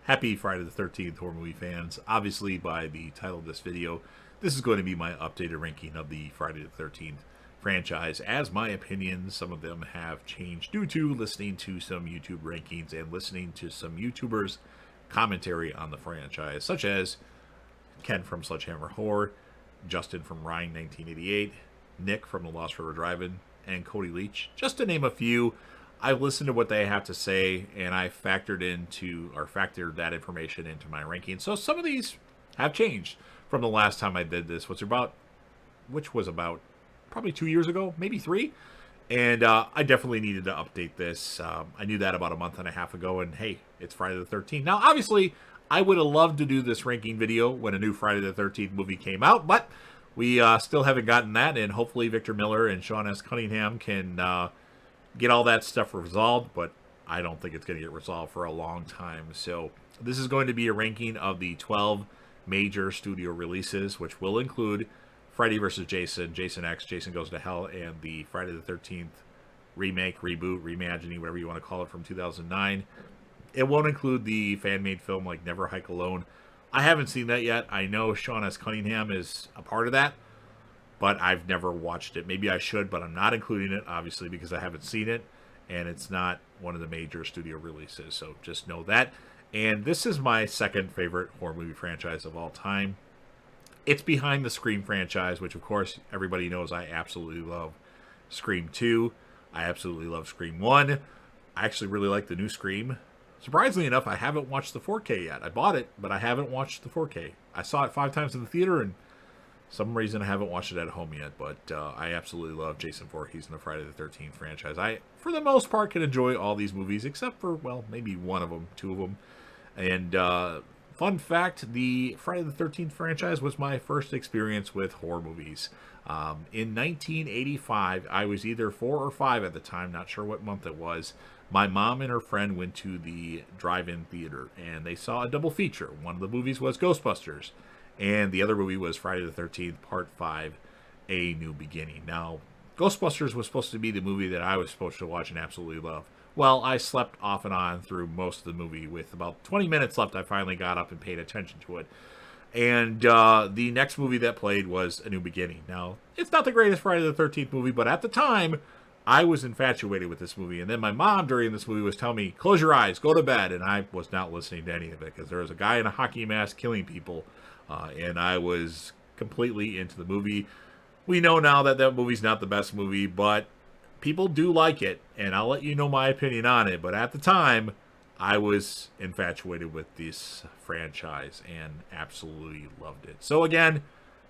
Happy Friday the 13th, horror movie fans. Obviously, by the title of this video, this is going to be my updated ranking of the Friday the 13th franchise. As my opinions, some of them have changed due to listening to some YouTube rankings and listening to some YouTubers' commentary on the franchise, such as Ken from Sledgehammer Horror, Justin from Ryan 1988, Nick from the Lost River Drive-In, and Cody Leach, just to name a few. I've listened to what they have to say, and I factored that information into my ranking. So some of these have changed from the last time I did this, which was about probably 2 years ago, maybe 3. And I definitely needed to update this. I knew that about a month and a half ago, and hey, it's Friday the 13th. Now, obviously, I would have loved to do this ranking video when a new Friday the 13th movie came out, but we still haven't gotten that, and hopefully Victor Miller and Sean S. Cunningham can get all that stuff resolved, but I don't think it's going to get resolved for a long time. So this is going to be a ranking of the 12 major studio releases, which will include Freddy vs. Jason, Jason X, Jason Goes to Hell, and the Friday the 13th remake, reboot, reimagining, whatever you want to call it, from 2009. It won't include the fan-made film like Never Hike Alone. I haven't seen that yet. I know Sean S. Cunningham is a part of that, but I've never watched it. Maybe I should, but I'm not including it, obviously, because I haven't seen it, and it's not one of the major studio releases, so just know that. And this is my second favorite horror movie franchise of all time. It's behind the Scream franchise, which, of course, everybody knows I absolutely love. Scream 2. I absolutely love Scream 1. I actually really like the new Scream. Surprisingly enough, I haven't watched the 4K yet. I bought it, but I haven't watched the 4K. I saw it 5 times in the theater, and some reason I haven't watched it at home yet, but I absolutely love Jason Voorhees and the Friday the 13th franchise. I, for the most part, can enjoy all these movies, except for, well, maybe one of them, 2 of them. And fun fact, the Friday the 13th franchise was my first experience with horror movies. In 1985, I was either 4 or 5 at the time, not sure what month it was. My mom and her friend went to the drive-in theater, and they saw a double feature. One of the movies was Ghostbusters, and the other movie was Friday the 13th, Part 5, A New Beginning. Now, Ghostbusters was supposed to be the movie that I was supposed to watch and absolutely love. Well, I slept off and on through most of the movie. With about 20 minutes left, I finally got up and paid attention to it. And the next movie that played was A New Beginning. Now, it's not the greatest Friday the 13th movie, but at the time, I was infatuated with this movie. And then my mom, during this movie, was telling me, close your eyes, go to bed. And I was not listening to any of it, because there was a guy in a hockey mask killing people. And I was completely into the movie. We know now that that movie's not the best movie, but people do like it, and I'll let you know my opinion on it. But at the time, I was infatuated with this franchise and absolutely loved it. So again,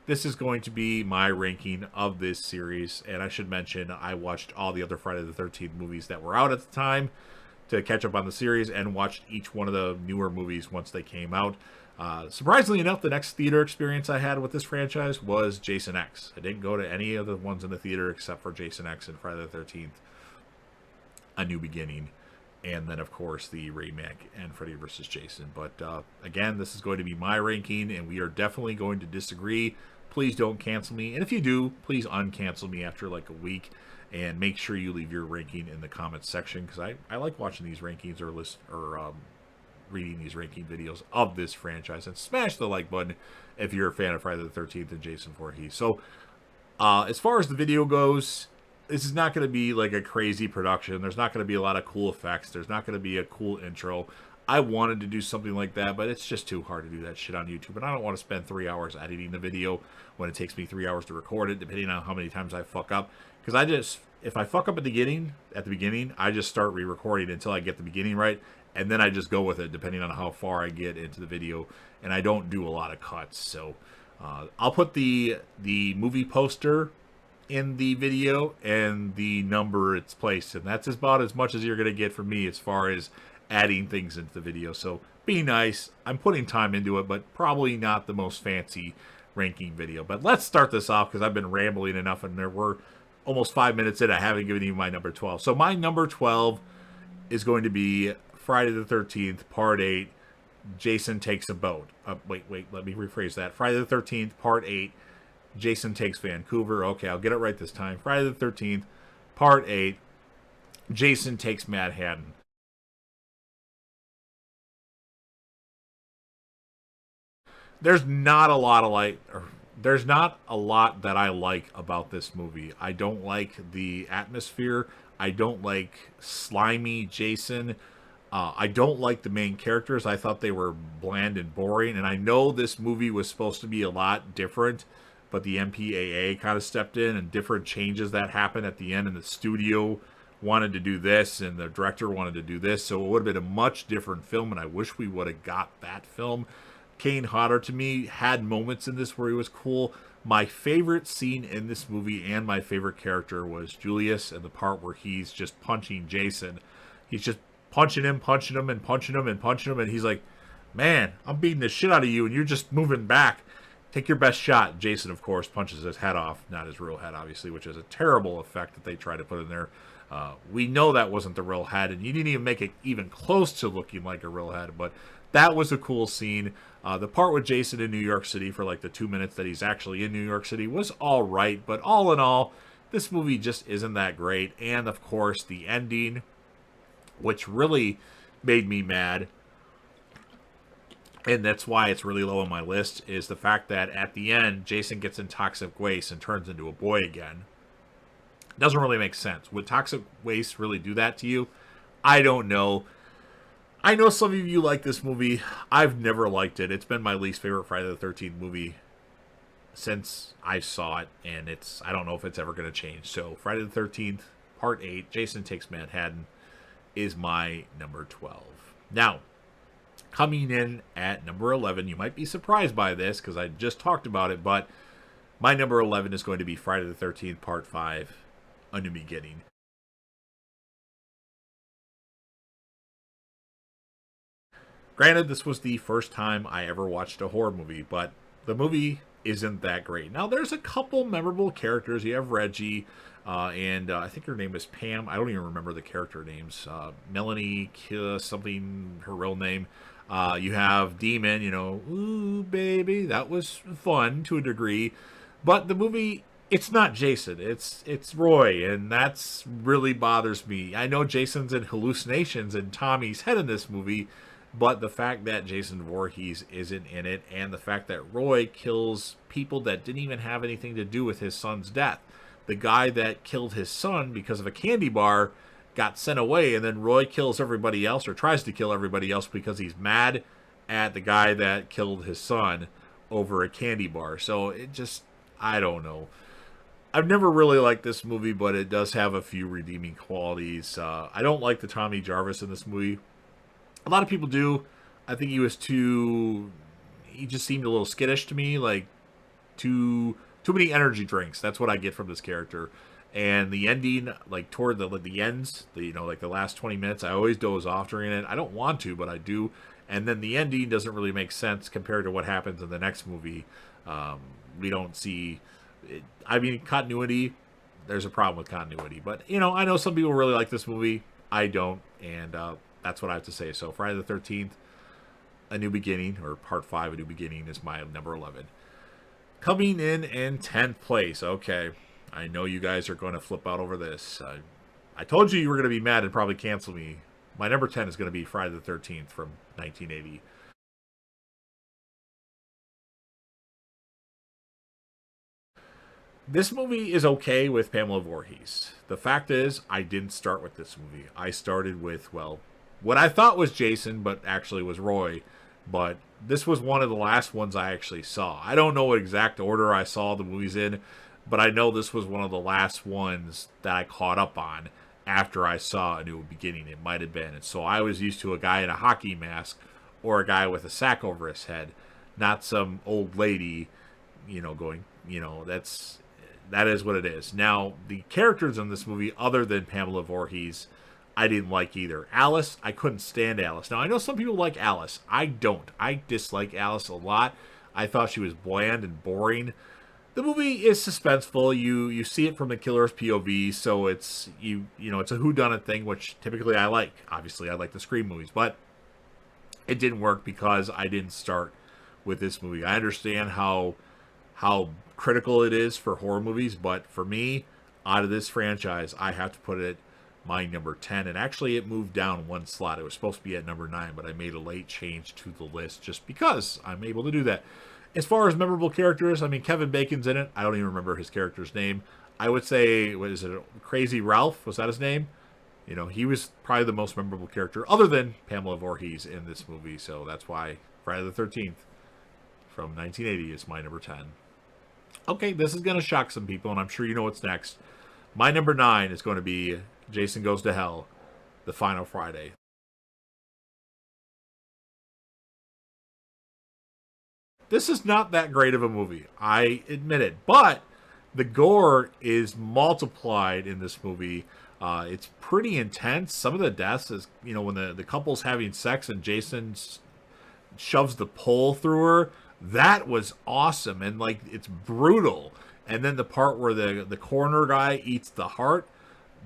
this is going to be my ranking of this series. And I should mention, I watched all the other Friday the 13th movies that were out at the time to catch up on the series, and watched each one of the newer movies once they came out. Surprisingly enough, the next theater experience I had with this franchise was Jason X. I didn't go to any of the ones in the theater except for Jason X and Friday the 13th, A New Beginning, and then, of course, the remake and Freddy vs. Jason. But again, this is going to be my ranking, and we are definitely going to disagree. Please don't cancel me, and if you do, please uncancel me after like a week, and make sure you leave your ranking in the comments section, because I like watching these rankings or reading these ranking videos of this franchise. And smash the like button if you're a fan of Friday the 13th and Jason Voorhees. So as far as the video goes, this is not going to be like a crazy production. There's not going to be a lot of cool effects. There's not going to be a cool intro. I wanted to do something like that, but it's just too hard to do that shit on YouTube, and I don't want to spend 3 hours editing the video when it takes me 3 hours to record it, depending on how many times I fuck up. Because if I fuck up at the beginning, I just start re-recording until I get the beginning right, and then I just go with it, depending on how far I get into the video, and I don't do a lot of cuts. So I'll put the movie poster in the video and the number it's placed, and that's about as much as you're going to get from me as far as adding things into the video. So be nice. I'm putting time into it, but probably not the most fancy ranking video. But let's start this off, because I've been rambling enough, and we're almost 5 minutes in. I haven't given you my number 12. So my number 12 is going to be Friday the 13th, Part 8, Jason Takes a Boat. Wait, let me rephrase that. Friday the 13th, Part 8, Jason Takes Vancouver. Okay, I'll get it right this time. Friday the 13th, Part 8, Jason Takes Manhattan. there's not a lot of there's not a lot that I like about this movie. I don't like the atmosphere. I don't like slimy Jason. I don't like the main characters. I thought they were bland and boring. And I know this movie was supposed to be a lot different, but the MPAA kind of stepped in and different changes that happened at the end. And the studio wanted to do this, and the director wanted to do this. So it would have been a much different film. And I wish we would have got that film. Kane Hodder, to me, had moments in this where he was cool. My favorite scene in this movie and my favorite character was Julius, and the part where he's just punching Jason. He's just punching him, punching him, and punching him, and punching him, and he's like, man, I'm beating the shit out of you, and you're just moving back. Take your best shot. Jason, of course, punches his head off. Not his real head, obviously, which is a terrible effect that they tried to put in there. We know that wasn't the real head, and you didn't even make it even close to looking like a real head, but that was a cool scene. The part with Jason in New York City for like the 2 minutes that he's actually in New York City was all right, but all in all, this movie just isn't that great. And of course, the ending, which really made me mad, and that's why it's really low on my list, is the fact that at the end, Jason gets in toxic waste and turns into a boy again. Doesn't really make sense. Would toxic waste really do that to you? I don't know. I know some of you like this movie. I've never liked it. It's been my least favorite Friday the 13th movie since I saw it, and I don't know if it's ever going to change. So Friday the 13th, Part 8, Jason Takes Manhattan, is my number 12. Now, coming in at number 11, you might be surprised by this because I just talked about it, but my number 11 is going to be Friday the 13th, Part 5, A New Beginning. Granted, this was the first time I ever watched a horror movie, but the movie isn't that great. Now, there's a couple memorable characters. You have Reggie, and I think her name is Pam. I don't even remember the character names. Melanie, something, her real name. You have Demon, ooh, baby. That was fun to a degree. But the movie, it's not Jason. It's Roy, and that's really bothers me. I know Jason's in hallucinations in Tommy's head in this movie, but the fact that Jason Voorhees isn't in it, and the fact that Roy kills people that didn't even have anything to do with his son's death. The guy that killed his son because of a candy bar got sent away, and then Roy kills everybody else, or tries to kill everybody else because he's mad at the guy that killed his son over a candy bar. So it just, I don't know. I've never really liked this movie, but it does have a few redeeming qualities. I don't like the Tommy Jarvis in this movie. A lot of people do. I think he just seemed a little skittish to me, like too many energy drinks. That's what I get from this character. And the ending, like toward the ends, like the last 20 minutes, I always doze off during it. I don't want to, but I do. And then the ending doesn't really make sense compared to what happens in the next movie. We don't see, continuity. There's a problem with continuity, but I know some people really like this movie. I don't, and that's what I have to say. So Friday the 13th, A New Beginning, or Part 5, A New Beginning, is my number 11. Coming in 10th place. Okay, I know you guys are going to flip out over this. I told you were going to be mad and probably cancel me. My number 10 is going to be Friday the 13th from 1980. This movie is okay with Pamela Voorhees. The fact is, I didn't start with this movie. I started with, what I thought was Jason, but actually was Roy. But this was one of the last ones I actually saw. I don't know what exact order I saw the movies in, but I know this was one of the last ones that I caught up on after I saw A New Beginning. It might have been. And so I was used to a guy in a hockey mask or a guy with a sack over his head, not some old lady, going, that is what it is. Now, the characters in this movie, other than Pamela Voorhees, I didn't like either. Alice, I couldn't stand Alice. Now, I know some people like Alice. I don't. I dislike Alice a lot. I thought she was bland and boring. The movie is suspenseful. You see it from the killer's POV, so it's it's a whodunit thing, which typically I like. Obviously, I like the Scream movies, but it didn't work because I didn't start with this movie. I understand how critical it is for horror movies, but for me, out of this franchise, I have to put it my number 10, and actually it moved down one slot. It was supposed to be at number 9, but I made a late change to the list just because I'm able to do that. As far as memorable characters, I mean, Kevin Bacon's in it. I don't even remember his character's name. I would say, what is it, Crazy Ralph? Was that his name? You know, he was probably the most memorable character, other than Pamela Voorhees in this movie. So that's why Friday the 13th from 1980 is my number 10. Okay, this is going to shock some people, and I'm sure you know what's next. My number 9 is going to be Jason Goes to Hell, the final Friday. This is not that great of a movie. I admit it. But the gore is multiplied in this movie. It's pretty intense. Some of the deaths is, you know, when the couple's having sex and Jason shoves the pole through her. That was awesome. And, like, it's brutal. And then the part where the coroner guy eats the heart,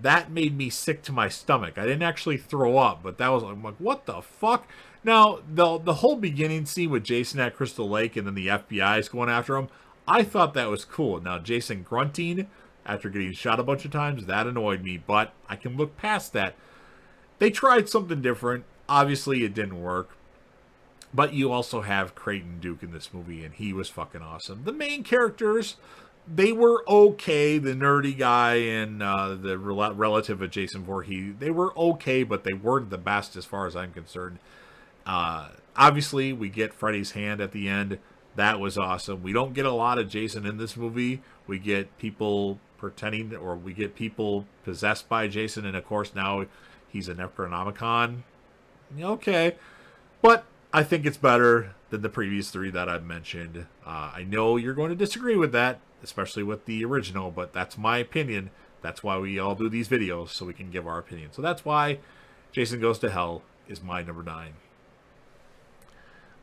that made me sick to my stomach. I didn't actually throw up, but that was, I'm like, what the fuck? Now, the whole beginning scene with Jason at Crystal Lake and then the FBI is going after him, I thought that was cool. Now, Jason grunting after getting shot a bunch of times, that annoyed me, but I can look past that. They tried something different. Obviously, it didn't work. But you also have Creighton Duke in this movie, and he was fucking awesome. The main characters, they were okay. The nerdy guy and the relative of Jason Voorhees, they were okay, but they weren't the best as far as I'm concerned. Obviously, we get Freddy's hand at the end. That was awesome. We don't get a lot of Jason in this movie. We get people pretending, or we get people possessed by Jason, and of course now he's an Necronomicon. Okay. But I think it's better than the previous 3 that I've mentioned. I know you're going to disagree with that, especially with the original, but that's my opinion. That's why we all do these videos, so we can give our opinion. So that's why Jason Goes to Hell is my number 9.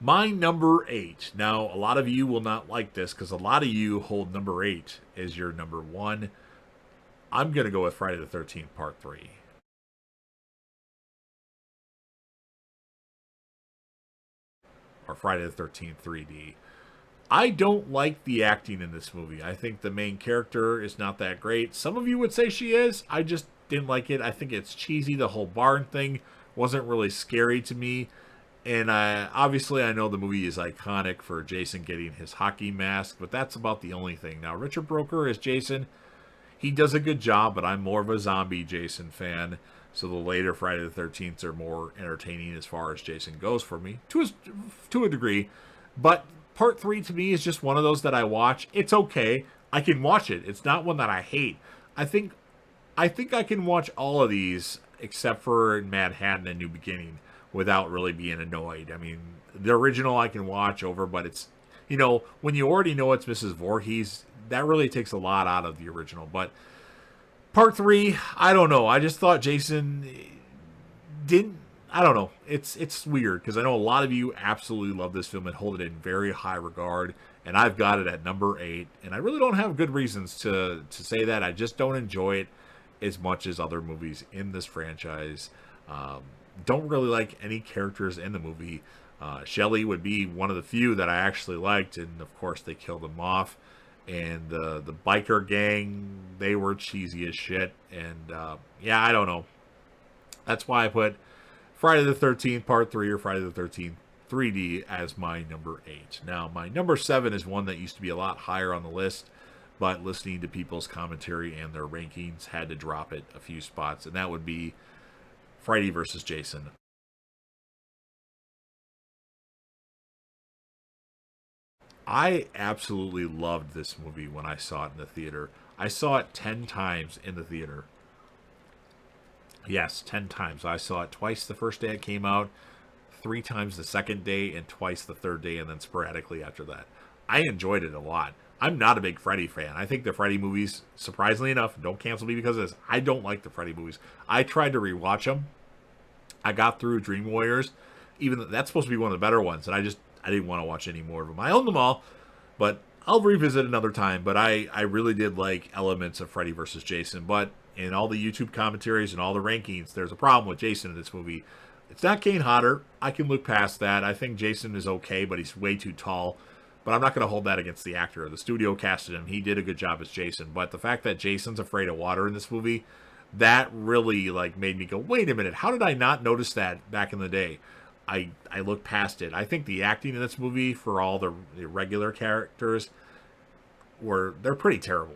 My number 8. Now, a lot of you will not like this because a lot of you hold number 8 as your number 1. I'm going to go with Friday the 13th Part 3. Or Friday the 13th 3D. I don't like the acting in this movie. I think the main character is not that great. Some of you would say she is. I just didn't like it. I think it's cheesy. The whole barn thing wasn't really scary to me. And obviously I know the movie is iconic for Jason getting his hockey mask, but that's about the only thing. Now, Richard Broker as Jason, he does a good job, but I'm more of a zombie Jason fan. So the later Friday the 13th are more entertaining as far as Jason goes for me, to a degree. But Part 3 to me is just one of those that I watch. It's okay. I can watch it. It's not one that I hate. I think I can watch all of these except for Mad Hatten and New Beginning without really being annoyed. I mean, the original I can watch over, but it's, you know, when you already know it's Mrs. Voorhees, that really takes a lot out of the original. But Part 3, I don't know. I just thought Jason didn't, I don't know. It's weird because I know a lot of you absolutely love this film and hold it in very high regard, and I've got it at number 8, and I really don't have good reasons to say that. I just don't enjoy it as much as other movies in this franchise. Don't really like any characters in the movie. Shelley would be one of the few that I actually liked, and of course they killed him off. And the biker gang, they were cheesy as shit. And yeah, I don't know. That's why I put Friday the 13th Part 3 or Friday the 13th 3D as my number 8. Now, my number 7 is one that used to be a lot higher on the list, but listening to people's commentary and their rankings had to drop it a few spots, and that would be Freddy vs. Jason. I absolutely loved this movie when I saw it in the theater. I saw it 10 times in the theater. Yes, 10 times. I saw it twice the first day it came out, 3 times the second day, and twice the third day, and then sporadically after that. I enjoyed it a lot. I'm not a big Freddy fan. I think the Freddy movies, surprisingly enough, don't cancel me because of this, I don't like the Freddy movies. I tried to rewatch them. I got through Dream Warriors. Even though that's supposed to be one of the better ones, and I didn't want to watch any more of them. I own them all, but I'll revisit another time. But I really did like elements of Freddy vs. Jason. But in all the YouTube commentaries and all the rankings, there's a problem with Jason in this movie. It's not Kane Hodder. I can look past that. I think Jason is okay, but he's way too tall. But I'm not going to hold that against the actor. The studio casted him. He did a good job as Jason. But the fact that Jason's afraid of water in this movie, that really like made me go, wait a minute, how did I not notice that back in the day? I look past it. I think the acting in this movie for all the regular characters they're pretty terrible.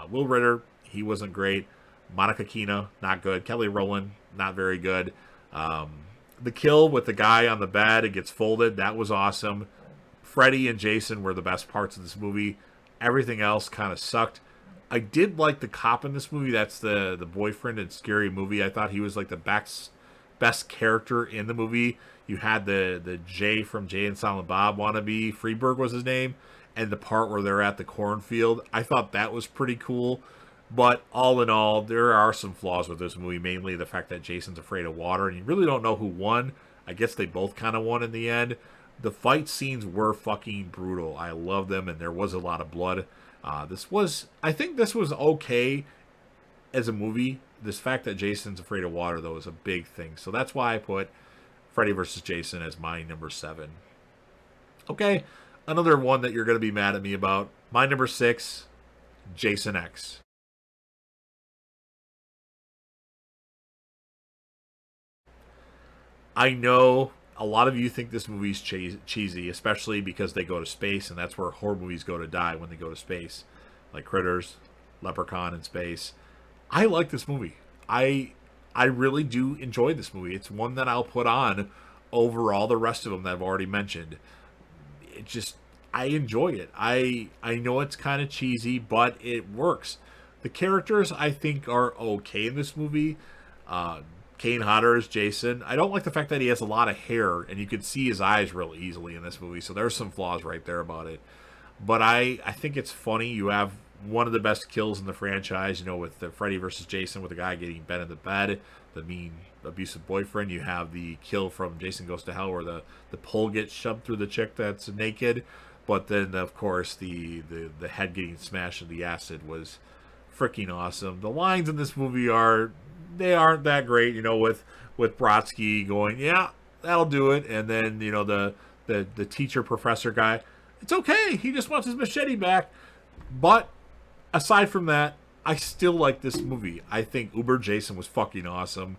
Will Ritter, he wasn't great. Monica Keena, not good. Kelly Rowland, not very good. Um, the kill with the guy on the bed, it gets folded. That was awesome. Freddy and Jason were the best parts of this movie. Everything else kind of sucked. I did like the cop in this movie. That's the boyfriend in Scary Movie. I thought he was like the best character in the movie. You had the Jay from Jay and Silent Bob wannabe. Freeberg was his name. And the part where they're at the cornfield. I thought that was pretty cool. But all in all, there are some flaws with this movie. Mainly the fact that Jason's afraid of water. And you really don't know who won. I guess they both kind of won in the end. The fight scenes were fucking brutal. I love them. And there was a lot of blood. I think this was okay as a movie. This fact that Jason's afraid of water, though, is a big thing. So that's why I put Freddy vs. Jason as my number 7. Okay, another one that you're going to be mad at me about. My number 6, Jason X. I know a lot of you think this movie's cheesy, especially because they go to space, and that's where horror movies go to die, when they go to space. Like Critters, Leprechaun in space. I like this movie. I really do enjoy this movie. It's one that I'll put on over all the rest of them that I've already mentioned. It just I enjoy it. I know it's kind of cheesy, but it works. The characters I think are okay in this movie. Kane Hodder is Jason. I don't like the fact that he has a lot of hair and you can see his eyes real easily in this movie. So there's some flaws right there about it. But I think it's funny. You have one of the best kills in the franchise, with the Freddy versus Jason, with the guy getting bent in the bed, the mean abusive boyfriend. You have the kill from Jason Goes to Hell where the pole gets shoved through the chick that's naked. But then, of course, the head getting smashed in the acid was freaking awesome. The lines in this movie aren't that great, with Brodsky going, yeah, that'll do it. And then, the teacher professor guy, it's okay. He just wants his machete back. But aside from that, I still like this movie. I think Uber Jason was fucking awesome.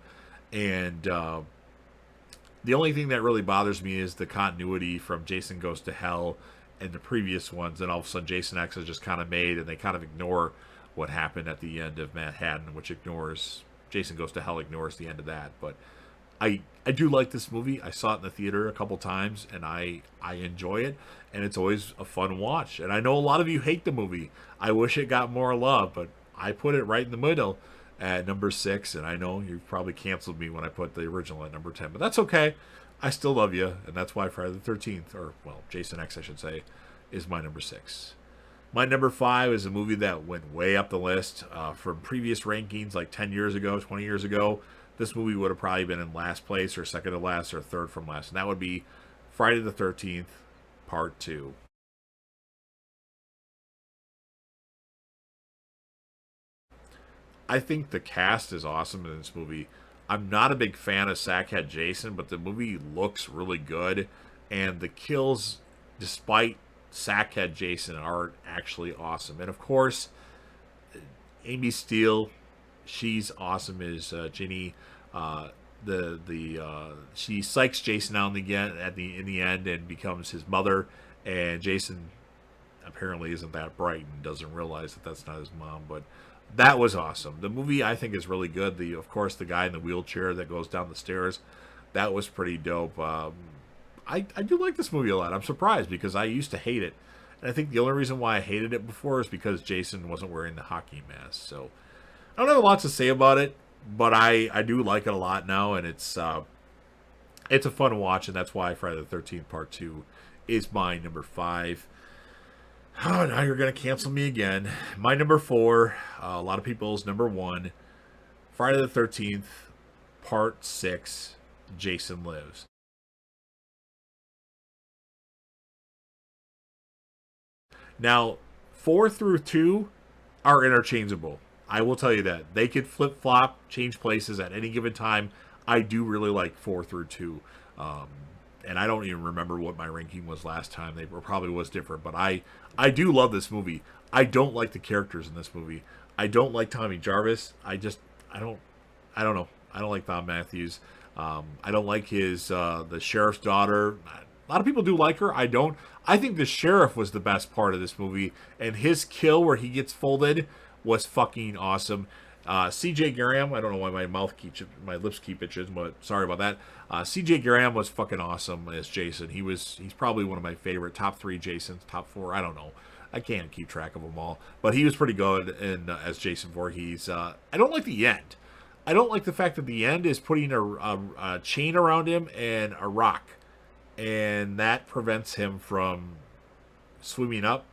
And the only thing that really bothers me is the continuity from Jason Goes to Hell and the previous ones. And all of a sudden, Jason X is just kind of made, and they kind of ignore what happened at the end of Manhattan, which ignores Jason Goes to Hell, ignores the end of that. But I do like this movie. I saw it in the theater a couple times, and I enjoy it, and it's always a fun watch. And I know a lot of you hate the movie. I wish it got more love, but I put it right in the middle at number 6, and I know you've probably canceled me when I put the original at number 10, but that's okay. I still love you, and that's why Friday the 13th, or, well, Jason X, I should say, is my number 6. My number 5 is a movie that went way up the list from previous rankings, like 10 years ago, 20 years ago. This movie would have probably been in last place, or second to last, or third from last, and that would be Friday the 13th, Part 2. I think the cast is awesome in this movie. I'm not a big fan of Sackhead Jason, but the movie looks really good, and the kills, despite Sackhead Jason, are actually awesome. And of course, Amy Steele, she's awesome as Ginny. She psychs Jason out in the end and becomes his mother, and Jason apparently isn't that bright and doesn't realize that that's not his mom. But that was awesome. The movie, I think, is really good. Of course, the guy in the wheelchair that goes down the stairs, that was pretty dope. I do like this movie a lot. I'm surprised because I used to hate it. And I think the only reason why I hated it before is because Jason wasn't wearing the hockey mask. So I don't have a lot to say about it, but I do like it a lot now, and it's a fun watch, and that's why Friday the 13th Part 2 is my number 5. Oh, now you're going to cancel me again. My number 4, a lot of people's number 1, Friday the 13th Part 6, Jason Lives. Now, 4 through 2 are interchangeable. I will tell you that. They could flip-flop, change places at any given time. I do really like 4 through 2. And I don't even remember what my ranking was last time. They probably was different. But I do love this movie. I don't like the characters in this movie. I don't like Tommy Jarvis. I don't know. I don't like Thom Matthews. I don't like his the sheriff's daughter. A lot of people do like her. I don't. I think the sheriff was the best part of this movie, and his kill where he gets folded was fucking awesome. C.J. Graham, I don't know why my lips keep itching, but sorry about that. C.J. Graham was fucking awesome as Jason. He's probably one of my favorite top 3 Jasons, top 4. I don't know. I can't keep track of them all, but he was pretty good in as Jason Voorhees. I don't like the end. I don't like the fact that the end is putting a chain around him and a rock, and that prevents him from swimming up.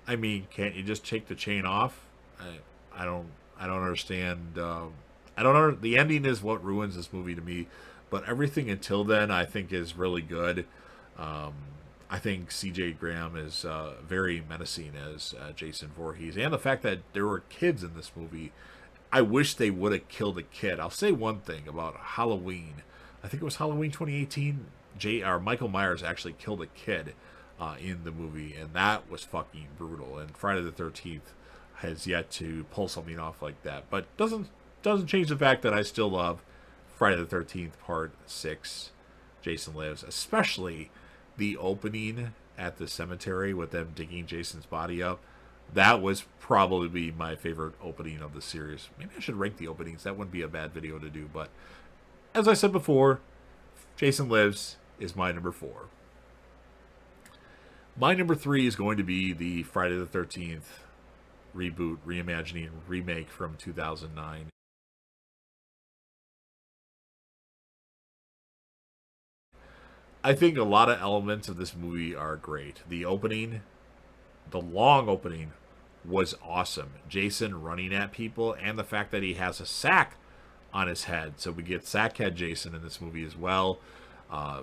I mean, can't you just take the chain off? I don't. I don't understand. I don't know. The ending is what ruins this movie to me, but everything until then, I think, is really good. Um, I think C.J. Graham is very menacing as Jason Voorhees, and the fact that there were kids in this movie. I wish they would have killed a kid. I'll say one thing about Halloween. I think it was Halloween 2018. Michael Myers actually killed a kid in the movie, and that was fucking brutal. And Friday the 13th has yet to pull something off like that, but doesn't change the fact that I still love Friday the 13th Part 6, Jason Lives, especially the opening at the cemetery with them digging Jason's body up. That was probably my favorite opening of the series. Maybe I should rank the openings. That wouldn't be a bad video to do. But as I said before, Jason Lives is my number 4. My number 3 is going to be the Friday the 13th reboot, reimagining, remake from 2009. I think a lot of elements of this movie are great. The opening, the long opening, was awesome. Jason running at people, and the fact that he has a sack on his head. So we get Sackhead Jason in this movie as well.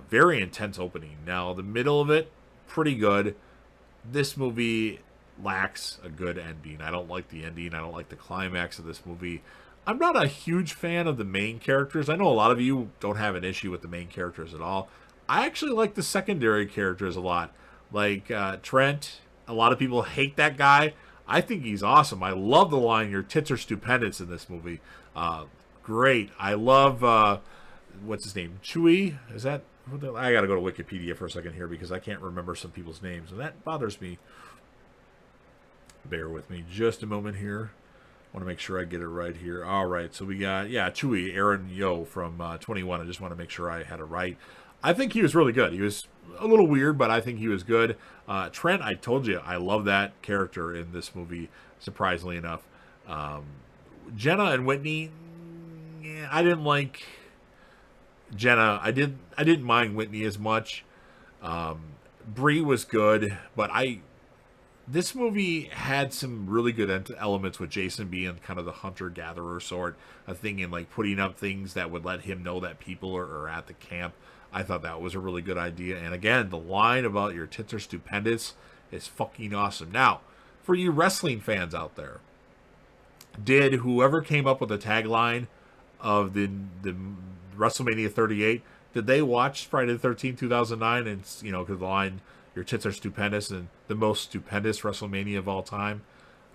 Very intense opening. Now, the middle of it, pretty good. This movie lacks a good ending. I don't like the ending. I don't like the climax of this movie. I'm not a huge fan of the main characters. I know a lot of you don't have an issue with the main characters at all. I actually like the secondary characters a lot. Like Trent, a lot of people hate that guy. I think he's awesome. I love the line, "Your tits are stupendous" in this movie. Great. I love, what's his name? Chewie? Is that? I gotta go to Wikipedia for a second here because I can't remember some people's names, and that bothers me. Bear with me just a moment here. I want to make sure I get it right here. All right, so we got, Chewie, Aaron Yo from 21. I just want to make sure I had it right. I think he was really good. He was a little weird, but I think he was good. Trent, I told you, I love that character in this movie, surprisingly enough. Jenna and Whitney, I didn't like Jenna. I didn't mind Whitney as much. Bree was good, but this movie had some really good elements with Jason being kind of the hunter-gatherer sort of thing, and like putting up things that would let him know that people are at the camp. I thought that was a really good idea. And again, the line about "your tits are stupendous" is fucking awesome. Now, for you wrestling fans out there, did whoever came up with the tagline of the WrestleMania 38, did they watch Friday the 13th, 2009, and, because the line, "your tits are stupendous" and the most stupendous WrestleMania of all time?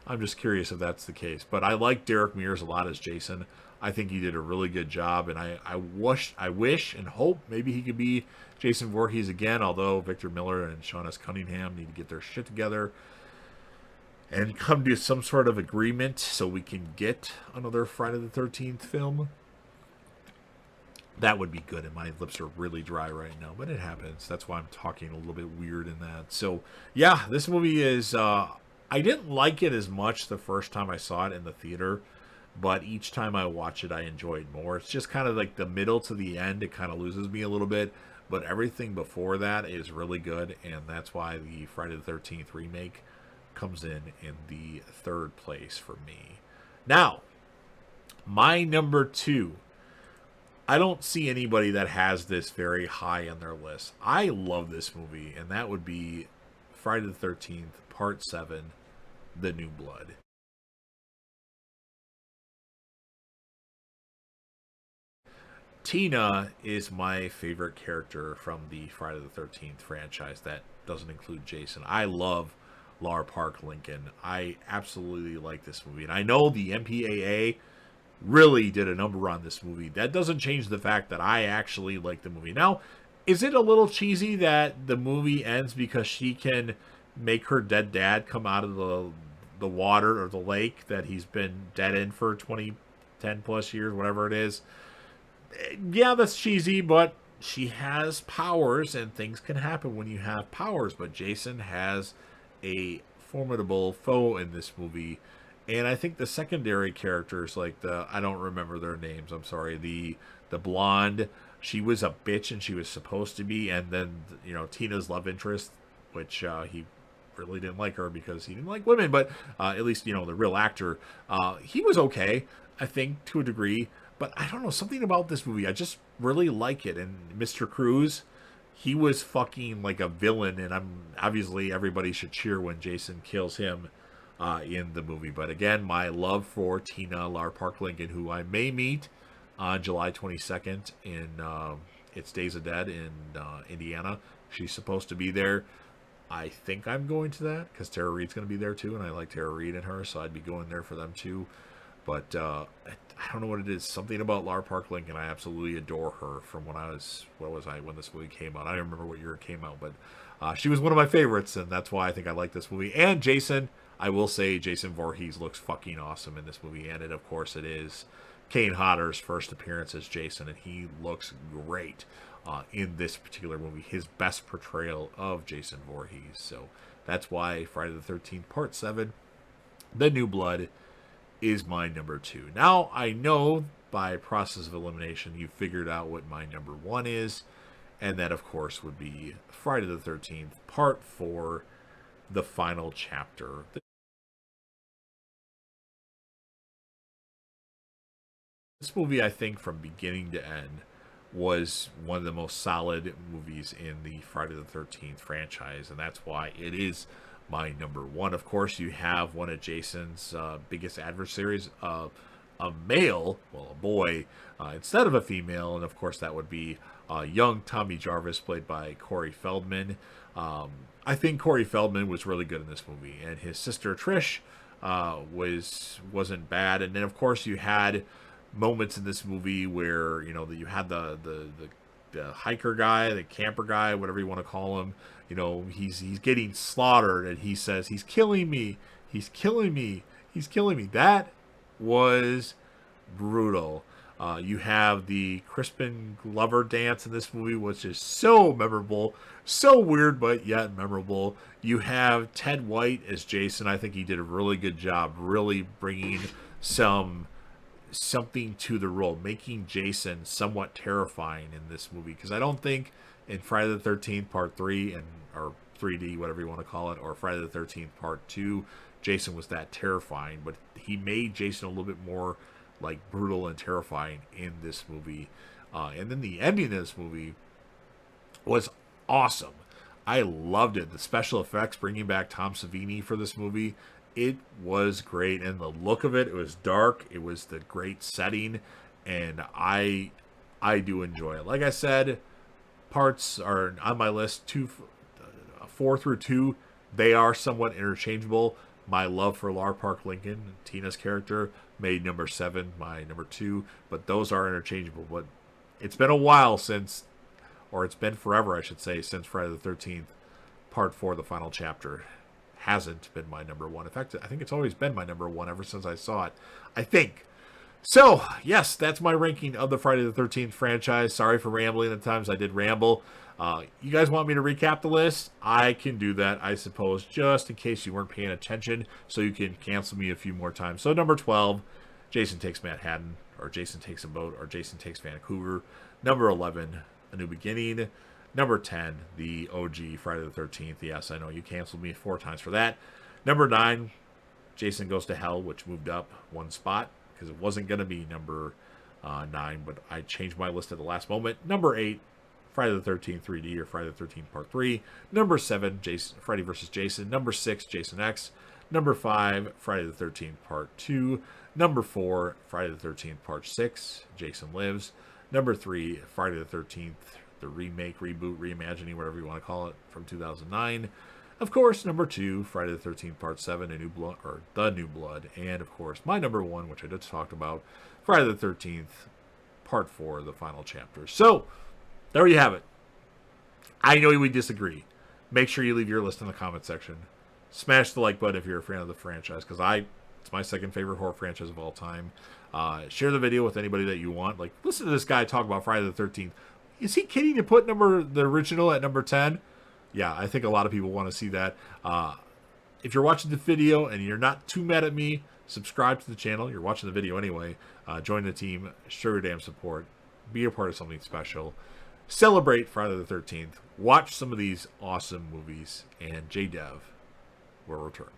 I'm just curious if that's the case. But I like Derek Mears a lot as Jason. I think he did a really good job, and I wish and hope maybe he could be Jason Voorhees again, although Victor Miller and Sean S. Cunningham need to get their shit together and come to some sort of agreement so we can get another Friday the 13th film. That would be good, and my lips are really dry right now, but it happens. That's why I'm talking a little bit weird in that. So, yeah, this movie is... I didn't like it as much the first time I saw it in the theater, but each time I watch it, I enjoy it more. It's just kind of like the middle to the end. It kind of loses me a little bit, but everything before that is really good, and that's why the Friday the 13th remake comes in the 3rd place for me. Now, my number 2. I don't see anybody that has this very high on their list. I love this movie, and that would be Friday the 13th, Part 7, The New Blood. Tina is my favorite character from the Friday the 13th franchise. That doesn't include Jason. I love Lar Park Lincoln. I absolutely like this movie. And I know the MPAA really did a number on this movie. That doesn't change the fact that I actually like the movie. Now, is it a little cheesy that the movie ends because she can make her dead dad come out of the water or the lake that he's been dead in for 10 plus years, whatever it is? Yeah, that's cheesy, but she has powers and things can happen when you have powers. But Jason has a formidable foe in this movie. And I think the secondary characters, like I don't remember their names. I'm sorry. The blonde, she was a bitch and she was supposed to be. And then, Tina's love interest, which he really didn't like her because he didn't like women. But at least, the real actor, he was okay, I think, to a degree. But I don't know, something about this movie, I just really like it. And Mr. Cruz, he was fucking like a villain, and obviously everybody should cheer when Jason kills him in the movie. But again, my love for Tina Lar Park Lincoln, who I may meet on July 22nd in It's Days of Dead in Indiana. She's supposed to be there. I think I'm going to that because Tara Reid's going to be there too, and I like Tara Reid and her, so I'd be going there for them too. But I don't know what it is. Something about Lar Park Lincoln. I absolutely adore her from when when this movie came out. I don't remember what year it came out, but she was one of my favorites, and that's why I think I like this movie. And Jason, I will say Jason Voorhees looks fucking awesome in this movie. And of course it is Kane Hodder's first appearance as Jason, and he looks great in this particular movie. His best portrayal of Jason Voorhees. So that's why Friday the 13th Part 7, The New Blood, is my number 2. Now, I know by process of elimination you figured out what my number 1 is, and that, of course, would be Friday the 13th, Part 4, The Final Chapter. This movie, I think, from beginning to end, was one of the most solid movies in the Friday the 13th franchise, and that's why it is my number 1. Of course, you have one of Jason's biggest adversaries, a male, well, a boy, instead of a female, and of course that would be young Tommy Jarvis, played by Corey Feldman. I think Corey Feldman was really good in this movie, and his sister Trish wasn't bad. And then of course you had moments in this movie where you had the hiker guy, the camper guy, whatever you want to call him. He's getting slaughtered, and he says, "He's killing me, he's killing me, he's killing me." That was brutal. You have the Crispin Glover dance in this movie, which is so memorable, so weird, but yet memorable. You have Ted White as Jason. I think he did a really good job, really bringing something to the role, making Jason somewhat terrifying in this movie. Because I don't think in Friday the 13th Part 3 or 3D, whatever you want to call it, or Friday the 13th Part 2, Jason was that terrifying. But he made Jason a little bit more like brutal and terrifying in this movie. And then the ending of this movie was awesome. I loved it. The special effects, bringing back Tom Savini for this movie, it was great. And the look of it, it was dark. It was the great setting. And I do enjoy it. Like I said, parts are on my list, 4 through 2. They are somewhat interchangeable. My love for Lar Park Lincoln, Tina's character, made number 7 my number 2. But those are interchangeable. But it's been a while since, or it's been forever, I should say, since Friday the 13th, Part 4, The Final Chapter, hasn't been my number 1. In fact, I think it's always been my number 1 ever since I saw it, I think. So, yes, that's my ranking of the Friday the 13th franchise. Sorry for rambling at times. I did ramble. You guys want me to recap the list? I can do that, I suppose, just in case you weren't paying attention, so you can cancel me a few more times. So, number 12, Jason Takes Manhattan, or Jason Takes a Boat, or Jason Takes Vancouver. Number 11, A New Beginning. Number 10, the OG Friday the 13th. Yes, I know you canceled me 4 times for that. Number 9, Jason Goes to Hell, which moved up 1 spot because it wasn't going to be number 9, but I changed my list at the last moment. Number 8, Friday the 13th 3D, or Friday the 13th Part 3. Number 7, Freddy Vs. Jason. Number 6, Jason X. Number 5, Friday the 13th Part 2. Number 4, Friday the 13th Part 6, Jason Lives. Number 3, Friday the 13th, the remake, reboot, reimagining, whatever you want to call it, from 2009. Of course, number 2, Friday the 13th Part 7, A New Blood, or The New Blood. And of course, my number 1, which I just talked about, Friday the 13th Part 4, the final chapter. So, there you have it. I know we disagree. Make sure you leave your list in the comment section. Smash the like button if you're a fan of the franchise, because it's my second favorite horror franchise of all time. Share the video with anybody that you want. Like, listen to this guy talk about Friday the 13th. Is he kidding to put the original at number 10? Yeah, I think a lot of people want to see that. If you're watching the video and you're not too mad at me, subscribe to the channel. You're watching the video anyway. Join the team. Show your damn support. Be a part of something special. Celebrate Friday the 13th. Watch some of these awesome movies. And JDev will return.